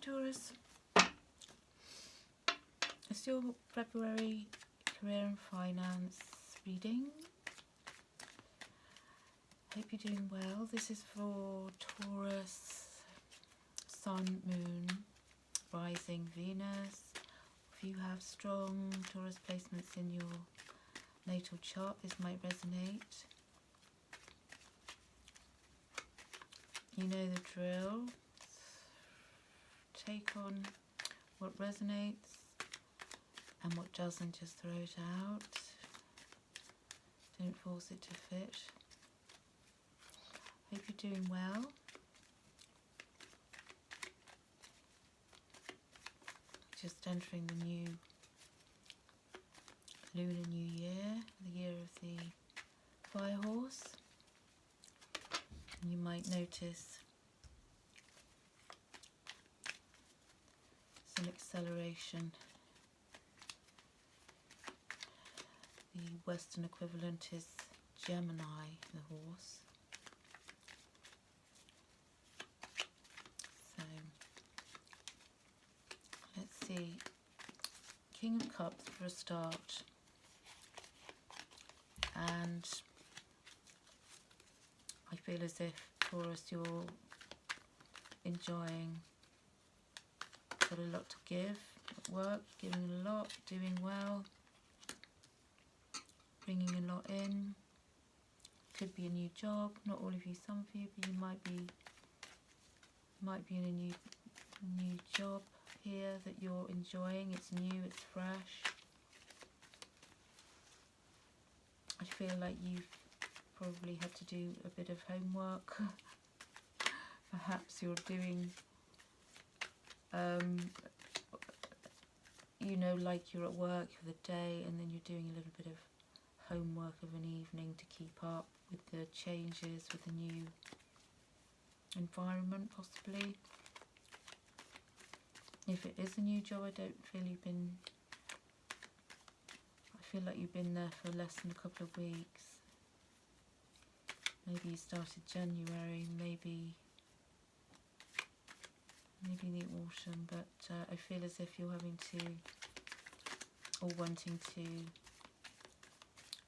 Taurus. It's your February career and finance reading. Hope you're doing well. This is for Taurus, Sun, Moon, Rising, Venus. If you have strong Taurus placements in your natal chart, this might resonate. You know the drill. Take on what resonates and what doesn't, just throw it out. Don't force it to fit. Hope you're doing well. Just entering the new lunar new year, the year of the fire horse. And you might notice some acceleration. The Western equivalent is Gemini, the horse. So, let's see. King of Cups for a start. And I feel as if, Taurus, you're enjoying, got a lot to give at work, giving a lot, doing well, bringing a lot in. Could be a new job, not all of you, some of you, but you might be in a new job here that you're enjoying. It's new, it's fresh. I feel like you've probably had to do a bit of homework. Perhaps you're doing you know, like you're at work for the day and then you're doing a little bit of homework of an evening to keep up with the changes, with the new environment possibly. If it is a new job, I don't feel you've been, I feel like you've been there for less than a couple of weeks. Maybe you started January, maybe in the autumn, but I feel as if you're having to, or wanting to,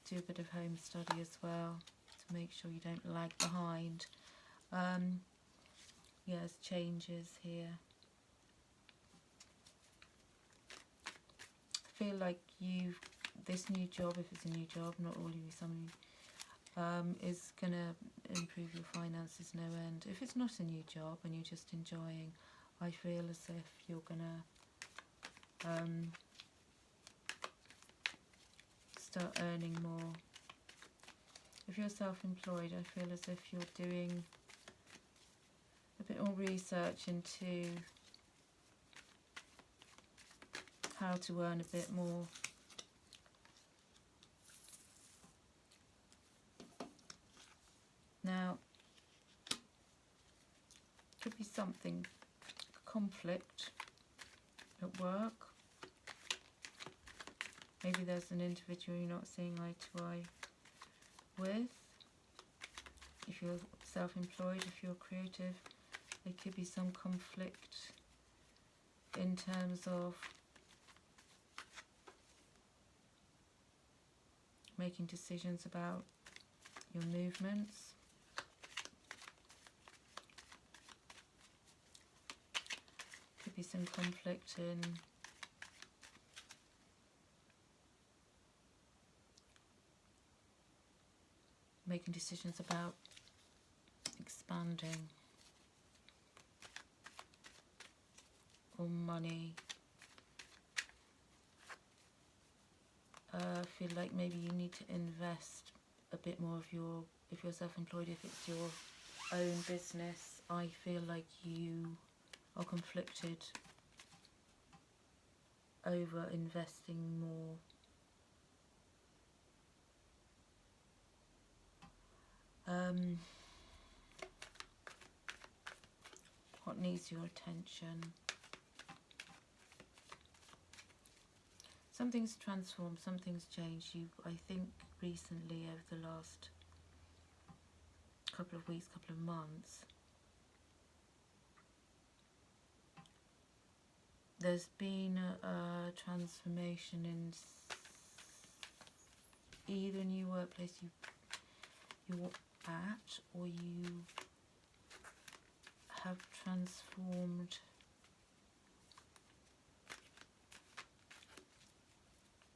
do a bit of home study as well to make sure you don't lag behind. Yeah, there's changes here. I feel like this new job, if it's a new job, not all of you, some of you, is going to improve your finances no end. If it's not a new job and you're just enjoying, I feel as if you're going to start earning more. If you're self-employed, I feel as if you're doing a bit more research into how to earn a bit more. Now, could be something, conflict at work. Maybe there's an individual you're not seeing eye to eye with. If you're self-employed, if you're creative, there could be some conflict in terms of making decisions about your movements. Could be some conflict in making decisions about expanding or money. I feel like maybe you need to invest a bit more of your, if you're self-employed, if it's your own business, I feel like you are conflicted over investing more. What needs your attention? Something's transformed, something's changed. I think recently, over the last couple of weeks, couple of months, there's been a transformation in either a new workplace you're at, or you have transformed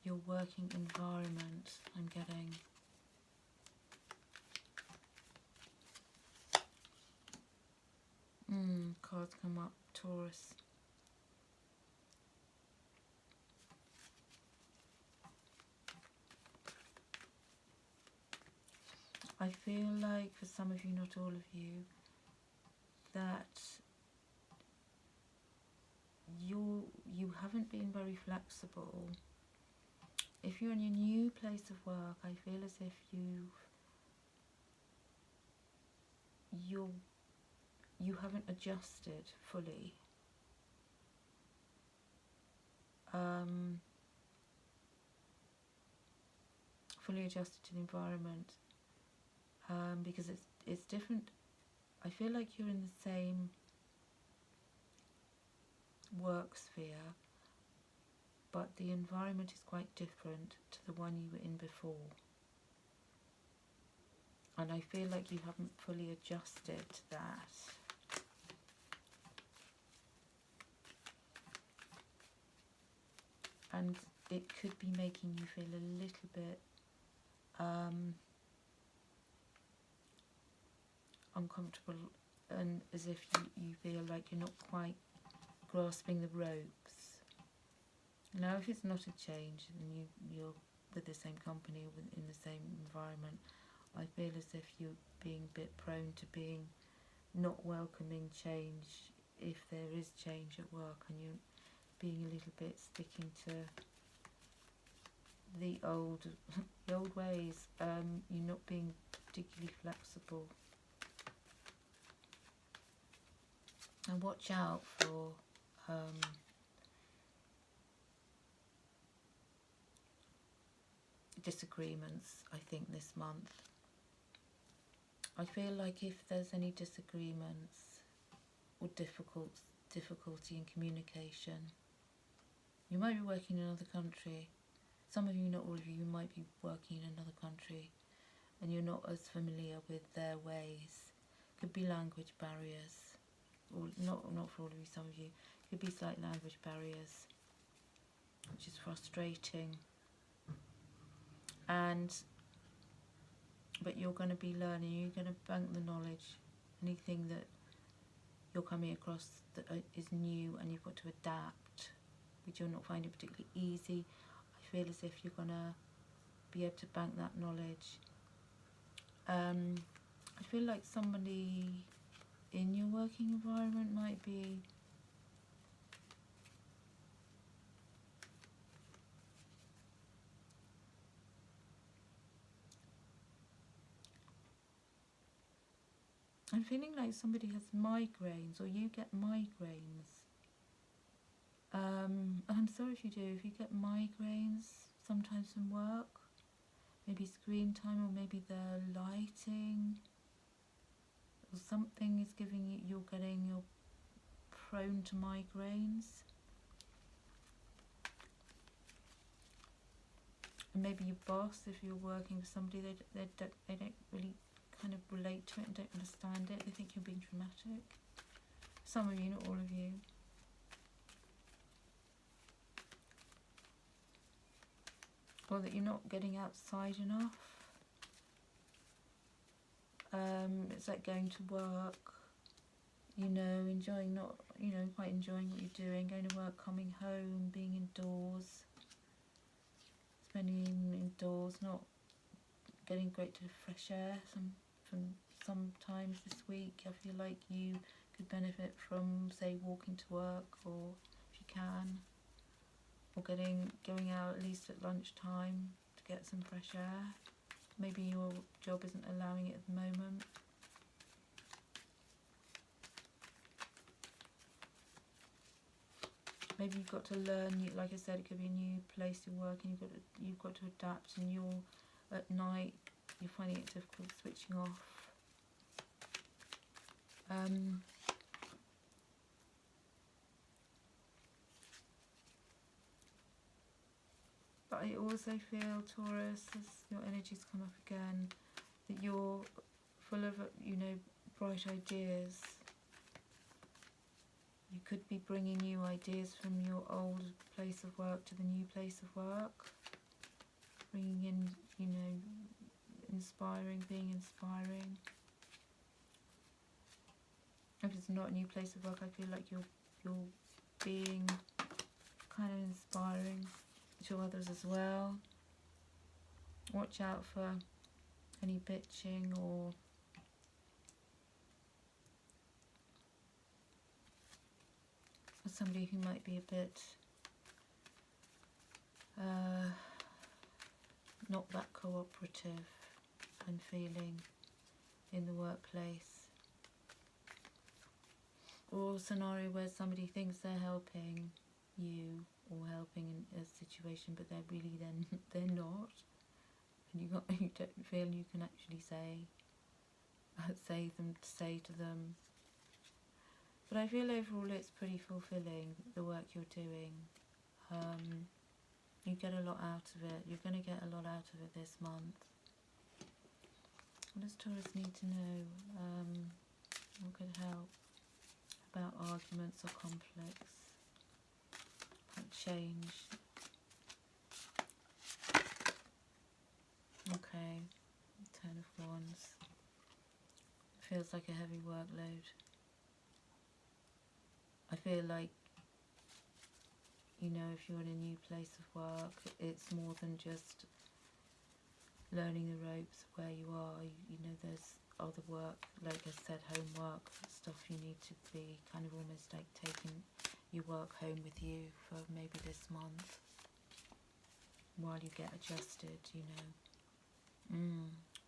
your working environment. I'm getting cards come up, Taurus. I feel like for some of you, not all of you, that you haven't been very flexible. If you're in your new place of work, I feel as if you haven't adjusted fully. Fully adjusted to the environment, because it's different. I feel like you're in the same work sphere, but the environment is quite different to the one you were in before. And I feel like you haven't fully adjusted to that. And it could be making you feel a little bit uncomfortable, and as if you feel like you're not quite grasping the ropes. Now, if it's not a change and you're with the same company or in the same environment, I feel as if you're being a bit prone to being not welcoming change if there is change at work, and you're being a little bit sticking to the old ways. You're not being particularly flexible. And watch out for disagreements, I think, this month. I feel like if there's any disagreements or difficulty in communication, you might be working in another country. Some of you, not all of you, might be working in another country and you're not as familiar with their ways. Could be language barriers, or not for all of you, some of you. Could be slight language barriers, which is frustrating. But you're going to be learning, you're going to bank the knowledge. Anything that you're coming across that is new and you've got to adapt, which you're not finding particularly easy, I feel as if you're going to be able to bank that knowledge. I feel like somebody in your working environment might be I'm feeling like somebody has migraines, or you get migraines. I'm sorry if you do. If you get migraines sometimes from work, maybe screen time, or maybe the lighting, or something is giving you, you're prone to migraines. And maybe your boss, if you're working for somebody, they don't really kind of relate to it and don't understand it. They think you're being dramatic. Some of you, not all of you. Or that you're not getting outside enough. It's like going to work, enjoying quite enjoying what you're doing, going to work, coming home, being indoors, spending indoors, not getting great to fresh air. Sometimes this week I feel like you could benefit from, say, walking to work, or if you can, or going out at least at lunchtime to get some fresh air. Maybe your job isn't allowing it at the moment. Maybe you've got to learn, like I said, it could be a new place you're working, you've got to adapt, and at night you're finding it difficult switching off. But I also feel, Taurus, as your energies come up again, that you're full of, you know, bright ideas. You could be bringing new ideas from your old place of work to the new place of work. Bringing in, you know, inspiring, being inspiring. If it's not a new place of work, I feel like you're being kind of inspiring to others as well. Watch out for any bitching or somebody who might be a bit not that cooperative and feeling in the workplace. Or a scenario where somebody thinks they're helping you or helping in a situation, but they're really they're not, and you don't feel you can actually say to them. But I feel overall it's pretty fulfilling, the work you're doing. You get a lot out of it. You're going to get a lot out of it this month. What does Taurus need to know? What could help? About arguments or conflicts, about change. Okay, 10 of Wands. Feels like a heavy workload. I feel like, you know, if you're in a new place of work, it's more than just learning the ropes of where you are. You know, there's other work, like I said, homework, stuff you need to be kind of almost like taking your work home with you for maybe this month while you get adjusted, you know.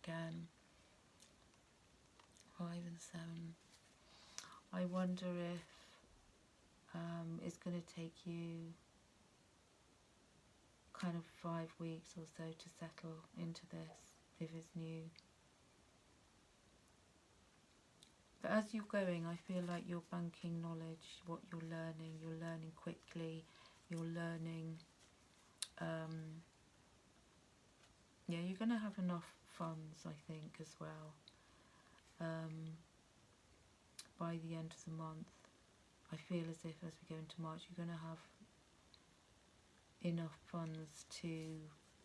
Again, 5 and 7. I wonder if it's going to take you kind of 5 weeks or so to settle into this, if it's new. But as you're going, I feel like you're banking knowledge, what you're learning quickly, you're learning, yeah, you're going to have enough funds, I think, as well, by the end of the month. I feel as if as we go into March, you're going to have enough funds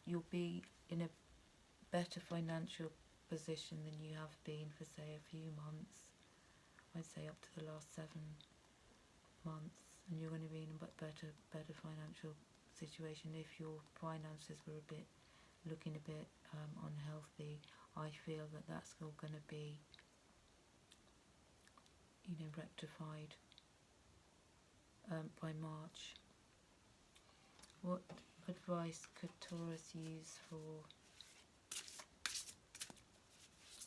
you'll be in a better financial position than you have been for, say, a few months. I'd say up to the last 7 months, and you're going to be in a better financial situation. If your finances were looking a bit unhealthy, I feel that that's all going to be, you know, rectified by March. What advice could Taurus use for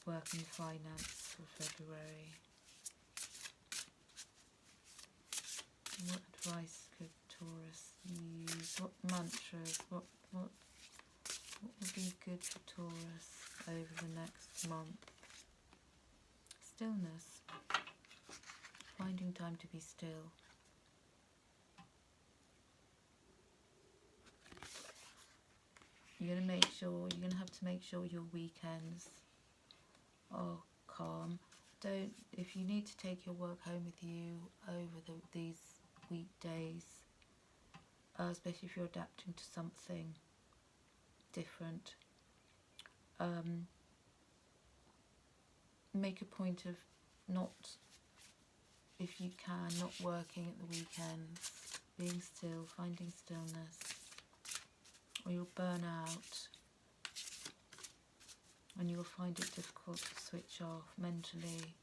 work and finance for February? What advice could Taurus use? What mantras? What would be good for Taurus over the next month? Stillness. Finding time to be still. You're going to have to make sure your weekends are calm. If you need to take your work home with you over these weekdays, especially if you're adapting to something different, make a point of not, if you can, not working at the weekends, being still, finding stillness, or you'll burn out and you'll find it difficult to switch off mentally.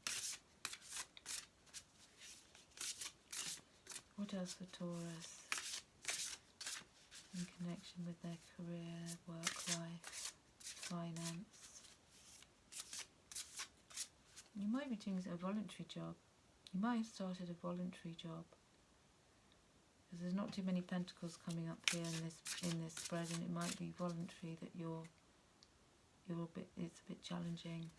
What else for Taurus in connection with their career, work life, finance? You might be doing a voluntary job. You might have started a voluntary job, because there's not too many pentacles coming up here in this spread, and it might be voluntary that it's a bit challenging.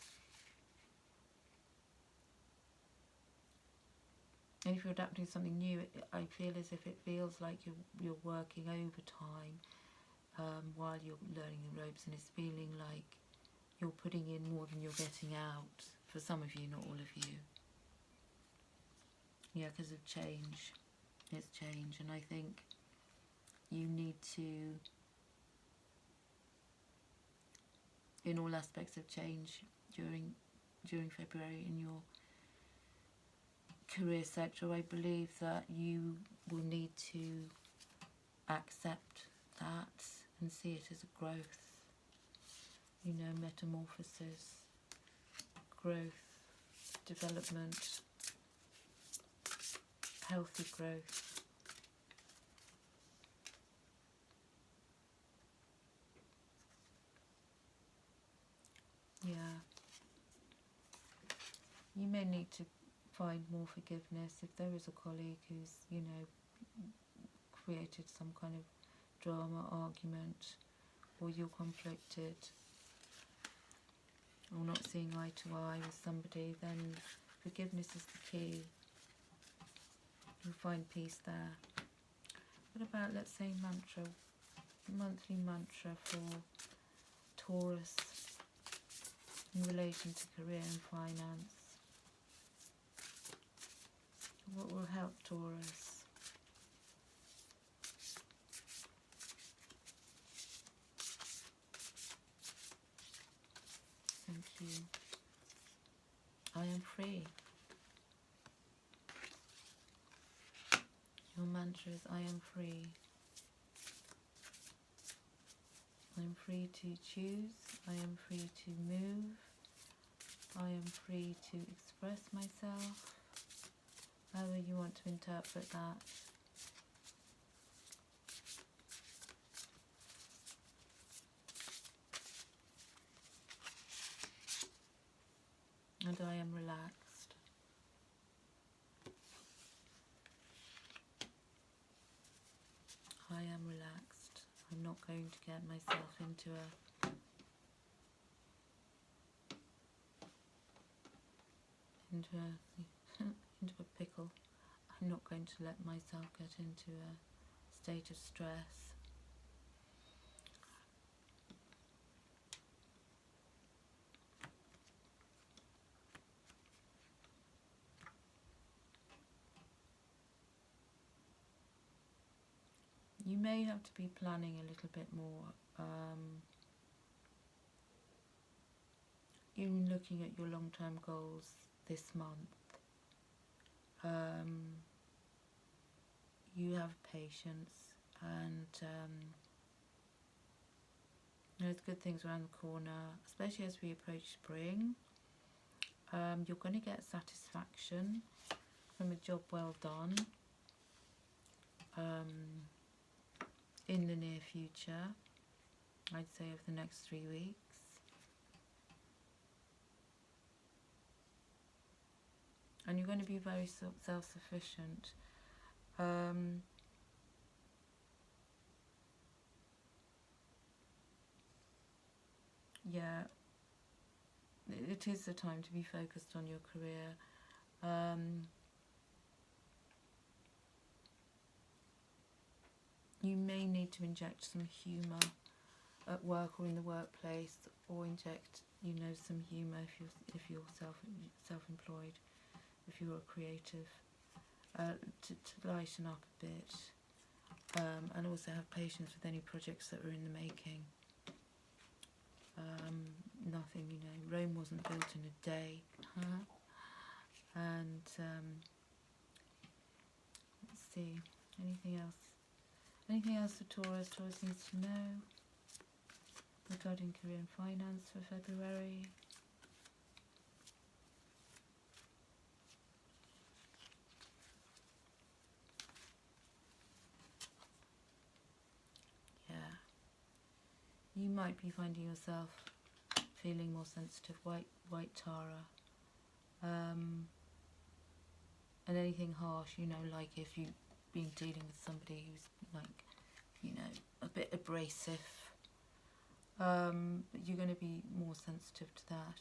And if you're adapting to something new, I feel as if it feels like you're working overtime, while you're learning the ropes, and it's feeling like you're putting in more than you're getting out. For some of you, not all of you. Yeah, because of change. It's change, and I think you need to, in all aspects of change during February in your career sector, I believe that you will need to accept that and see it as a growth, you know, metamorphosis, growth, development, healthy growth. Yeah. You may need to find more forgiveness if there is a colleague who's, you know, created some kind of drama, argument, or you're conflicted or not seeing eye to eye with somebody, then forgiveness is the key. You'll find peace there. What about, let's say, mantra, monthly mantra for Taurus in relation to career and finance? What will help Taurus? Thank you. I am free. Your mantra is I am free. I am free to choose. I am free to move. I am free to express myself. However you want to interpret that. And I am relaxed. I am relaxed. I'm not going to get myself into a pickle. I'm not going to let myself get into a state of stress. You may have to be planning a little bit more, even looking at your long-term goals this month. You have patience, and there's good things around the corner, especially as we approach spring. You're going to get satisfaction from a job well done in the near future, I'd say over the next 3 weeks. And you're going to be very self-sufficient. Yeah, it is the time to be focused on your career. You may need to inject some humour at work or in the workplace, or inject, you know, some humour if you're self-employed, if you're a creative, to lighten up a bit, and also have patience with any projects that are in the making. Nothing, you know, Rome wasn't built in a day. And let's see, anything else? Anything else for Taurus? Taurus needs to know regarding career and finance for February. Yeah. You might be finding yourself feeling more sensitive, white Tara. And anything harsh, you know, like if you've been dealing with somebody who's like, you know, a bit abrasive, you're going to be more sensitive to that.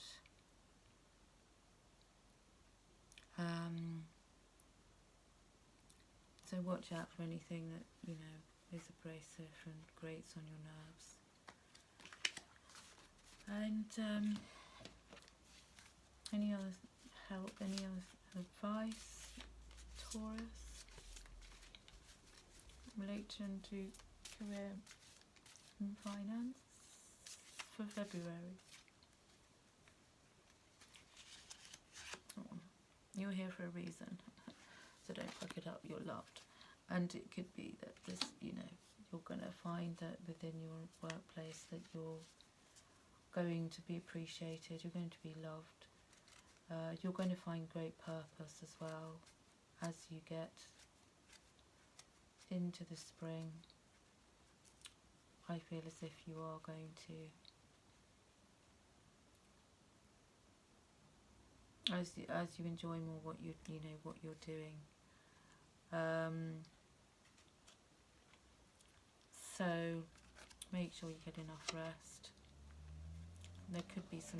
So watch out for anything that, you know, is abrasive and grates on your nerves. And any other help, any other advice, Taurus, relation to career and finance for February? You're here for a reason, so don't fuck it up, you're loved. And it could be that this, you know, you're going to find that within your workplace that you're going to be appreciated, you're going to be loved. You're going to find great purpose as well as you get into the spring. I feel as if you are going to, as you enjoy more what you know what you're doing. So make sure you get enough rest. There could be some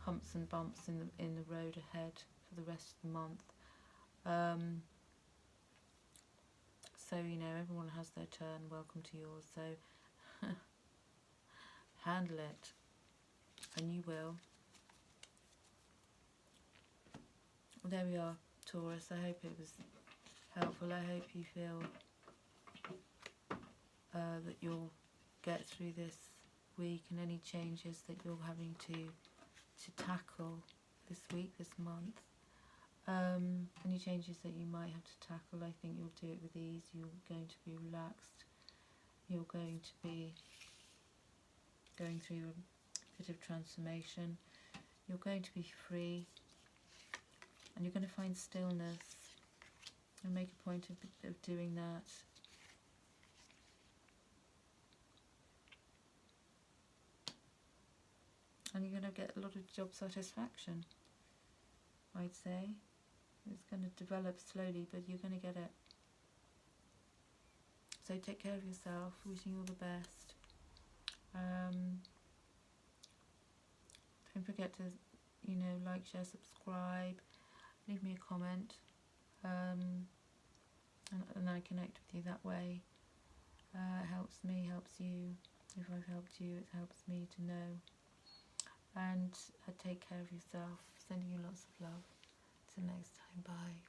humps and bumps in the road ahead for the rest of the month. So, you know, everyone has their turn, welcome to yours, so handle it, and you will. There we are, Taurus. I hope it was helpful. I hope you feel that you'll get through this week, and any changes that you're having to tackle this week, this month. Any changes that you might have to tackle, I think you'll do it with ease. You're going to be relaxed. You're going to be going through a bit of transformation. You're going to be free, and you're going to find stillness, and make a point of doing that. And you're going to get a lot of job satisfaction, I'd say. It's going to develop slowly, but you're going to get it. So take care of yourself. Wishing you all the best. Don't forget to, you know, like, share, subscribe. Leave me a comment. And I connect with you that way. It helps me, helps you. If I've helped you, it helps me to know. And take care of yourself. Sending you lots of love. Till next time, bye.